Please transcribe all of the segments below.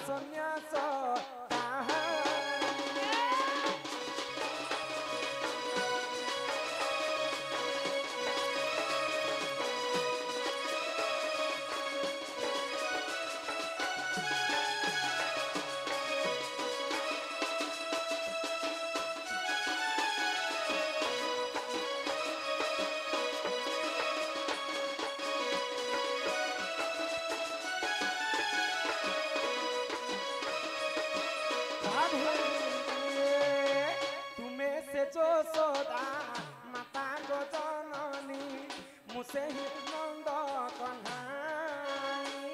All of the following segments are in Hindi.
सन्यास कहानी जो सोदा माता गो जननी मुसे ही नंद कन्हाई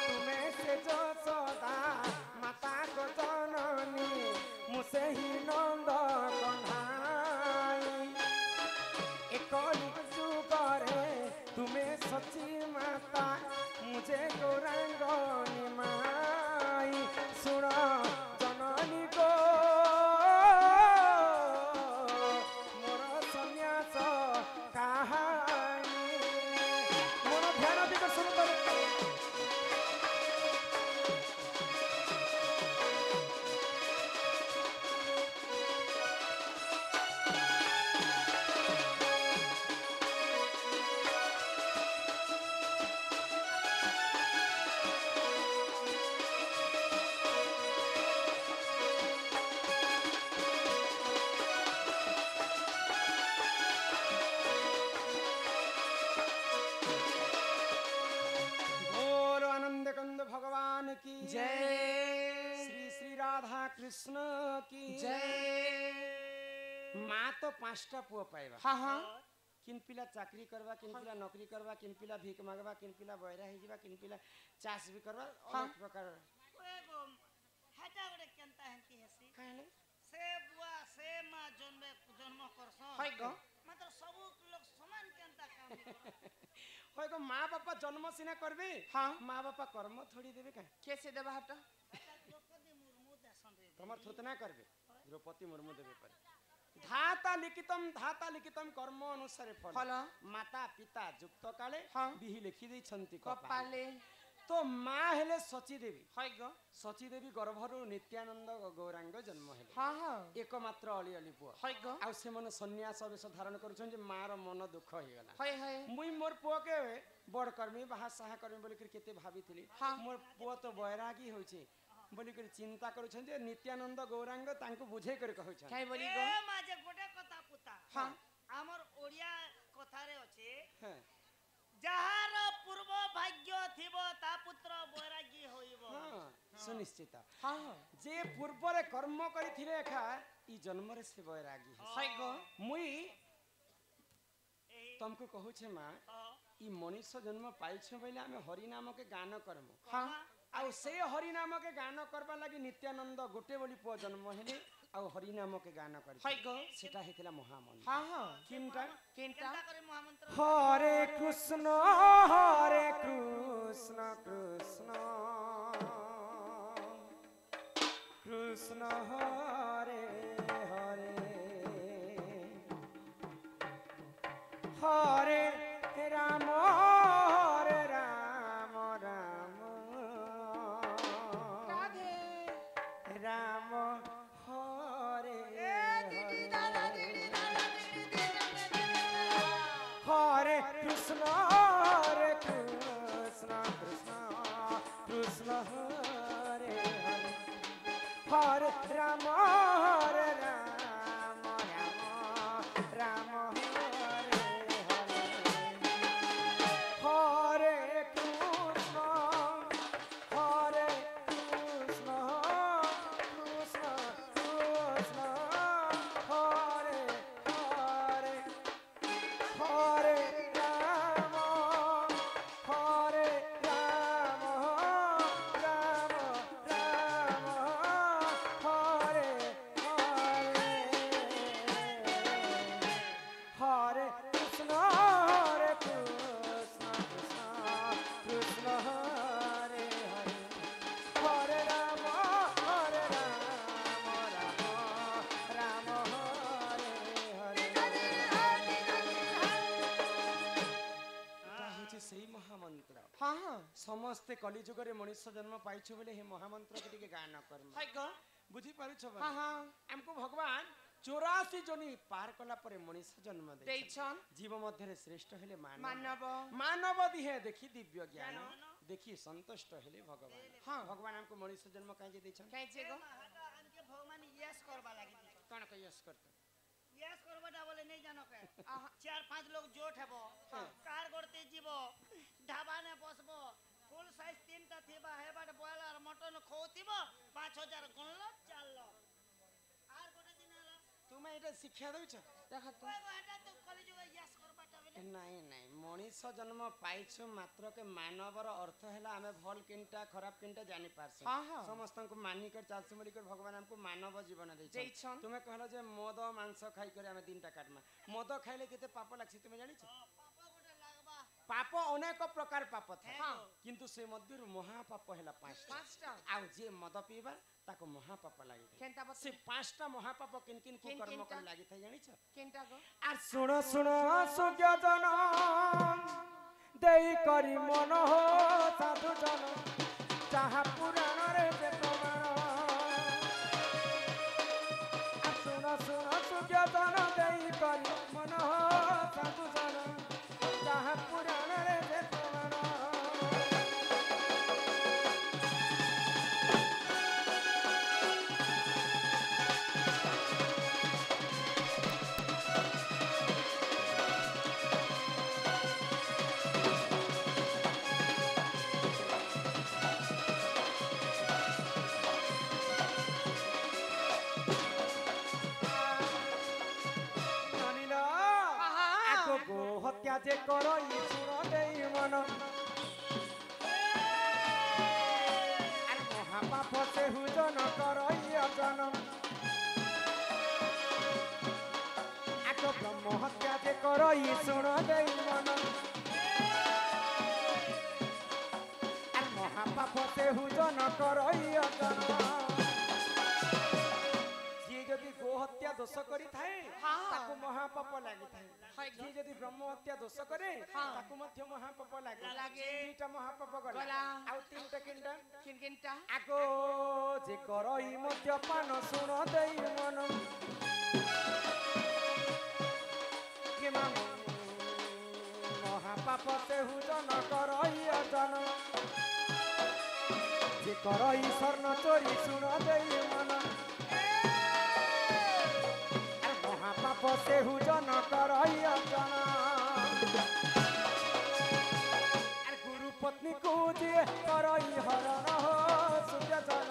तुम्हें से जो सोदा माता गो जननी मुसे ही नंद कन्हाई एक जुगरे तुम्हें सची माता मुझे गौरांग निमाई सुन जननी गो मोर सन्यास कहानी मोर ध्यान विकर्षण कर भगवान की जय श्री श्री राधा कृष्ण की जय माँ तो 5टा पुआ पाइबा हाँ हाँ किन पिला चाकरी करवा किन पिला नौकरी करवा किन पिला भीख मागवा किन पिला बहरा ही जीवा किन पिला चाष भी करवा अनेक प्रकार एगो हटा गरे केनता हंती हसी काहे से बुआ से माँ जन्म करसन हाय गो मात्र सब लोग समान केनता काम होय गो माँ बापा जन्म सिना करबे हाँ माँ बापा कर्म थोड़ी देबे का कैसे देबा हटा द्रौपदी मुर्मू दसन रे तमर थोतना करबे द्रौपदी मुर्मू देबे पर धाता लिखितम कर्म अनुसारे फल माता पिता युक्त काले बिहि लिखि दै छन्ति कपाले तो माँ हेले सची देवी हाय गो सची देवी गर्भरु नित्यानंद गौरांग जन्म हेले हां हां एकमात्र अली अली पुआ हाय गो आ से मन सन्यास वेश धारण करूछन जे माँ रो मन दुख होई गला हाय हाय मुई मोर पुआ के बड़ कर्मी बाहा सहा कर्मी बोली कर केते भाबिथिली मोर पुआ तो बैरागी होइछे बोली कर चिंता करूछन जे नित्यानंद गौरांग तांको बुझे कर कहउछन काय बोली गो ए माजे गोटे कथा पुता हां हमर ओडिया कथा रे अछि हां जहार पूर्व भाग्य थिबो ता पुत्र बैरागी होइबो हां सुनिश्चित हां जे पूर्व रे कर्म करिथिले एखा ई जन्म रे से बैरागी हाय गो मुई तुमको कहू छे मां ई मनुष्य जन्म पाइछ बोले हमें हरि नाम के गान करमु हां आ से हरि नाम के गान करबा लागि नित्यानंद गोटे बोली पो जन्म हेले आ हरि नाम के गान करि हाय गो सेटा हेतिला महामंत्र हां हां किनटा करे महामंत्र हरे कृष्ण कृष्ण कृष्ण हरे हरे हरे राम हरे राम राम राधे राम हरे हरे कृष्ण कृष्ण कृष्ण हरे हरे हरे राम हरे राम राम राम हरे हरे हरे कृष्ण कृष्ण कृष्ण हरे हरे हरे राम महामंत्र हाँ हाँ समस्ते कलिजुग रे मनुष्य जन्म पाइछु बोले हे महामंत्र के टिके गान करम हाय गो बुझी पारुछ हाँ हाँ हमको भगवान 84 जनी पार कला परे मनुष्य जन्म दे देछन जीव मध्य रे श्रेष्ठ हेले मानव मानव दिहे देखी दिव्य ज्ञान देखी संतुष्ट हेले भगवान हाँ भगवान हमको मनुष्य जन्म काहे देछन काहे जे गो हमके भगवान यस करबा लागी कोन कयस करते यस करबाटा बोले नहीं जानो के आहा। 4-5 लोग जोट हेबो कार गड़ते जीवो ढाबा ने बसबो फुल साइज 3टा थीबा हेबाट बॉयलर मटन खोथिबो 5000 गणलो चाललो आर गोटे दिन हला तुमे एटा शिक्षा दउछ देखा तू ओए हेटा तो कॉलेज में यस करबाटा बोले नहीं नहीं मनुष्य जन्म पाइछु मात्र के मानवर अर्थ हैला हमें भल किनटा खराब किनटा जानि पारछ हाँ हाँ समस्त को मानी कर चालसु मरी कर भगवान हमको मानव जीवन देछ देछन तुमे कहलो जे मद मांस खाई करे हमें दिनटा काटमा मद खाइले केते पाप लागछि तुमे जानिछ पापा गोटे लागबा पाप अनेक प्रकार पाप था हाँ किंतु से मध्यरु महापाप हैला पांचटा पांचटा आ जे मद पीबा ताको महापाप लागि केनता बत से पांचटा महापाप किन किन को किन कर्म किनटा? कर लागि था जानिछ केनता गो আর শুনো শুনো সুজ্ঞ জন দেই করি মন হো সাধু জন যাহা পুরাণরে যে প্রমাণ আর শুনো শুনো সুজ্ঞ জন দেই করি মন হো সাধু জন যাহা পুরাণরে যে প্রমাণ গো হত্যা যে করই শুনো দেই মন আর মহাপাপ সে হুজন করই অজন আক ব্রহ্ম হত্যা যে করই শুনো দেই মন আর মহাপাপ সে হুজন করই অজন ଯିଏ ଯଦି ଗୋ ହତ୍ୟା ଦୋଷ କରିଥାଏ ତାକୁ ମହାପାପ ଲାଗିଥାଏ ଯିଏ ଯଦି ବ୍ରହ୍ମ ହତ୍ୟା ଦୋଷ କରେ ତାକୁ ମଧ୍ୟ ମହାପାପ ଲାଗେ ଦିଟା ମହାପାପ ଗଲା ଆଉ ତିନିଟା କିନ୍ଟା केनता ଆଗ ଯେ କରଇ ମଦ୍ୟପାନ ଶୁଣ ଦେଇ ମନ କିମା ମହାପାପ ସେ ହୁଜନ କରଇ ଅଜନ ଯେ କରଇ ସ୍ୱର୍ଣ୍ଣ ଚୋରି ଶୁଣ ଦେଇ ମନ মহাপাপ সে হুজন করই অজন আর গুরু পত্নী কু দিয়ে করই হরণ হো সুজন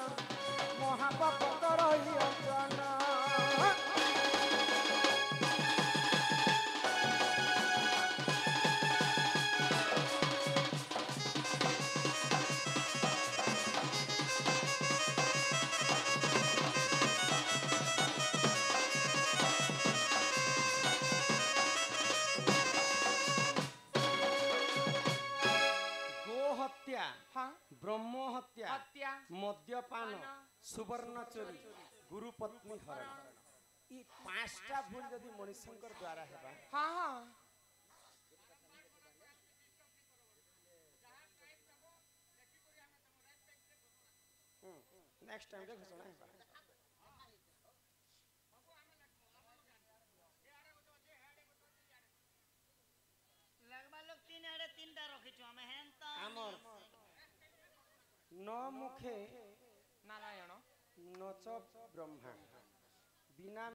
মহাপাপ করই অজন हाँ ब्रह्म हत्या हत्या मद्यपान सुवर्ण चोरी गुरु पत्नी हरण ई पांचटा भूल यदि मनुष्यंकर द्वारा हेबा हाँ हाँ नेक्स्ट टाइम देखो सुना हेबा लगभग लोग 3.5 रखिछु हम हेनता आमर न मुखे नारायण नच ब्रह्मा बिना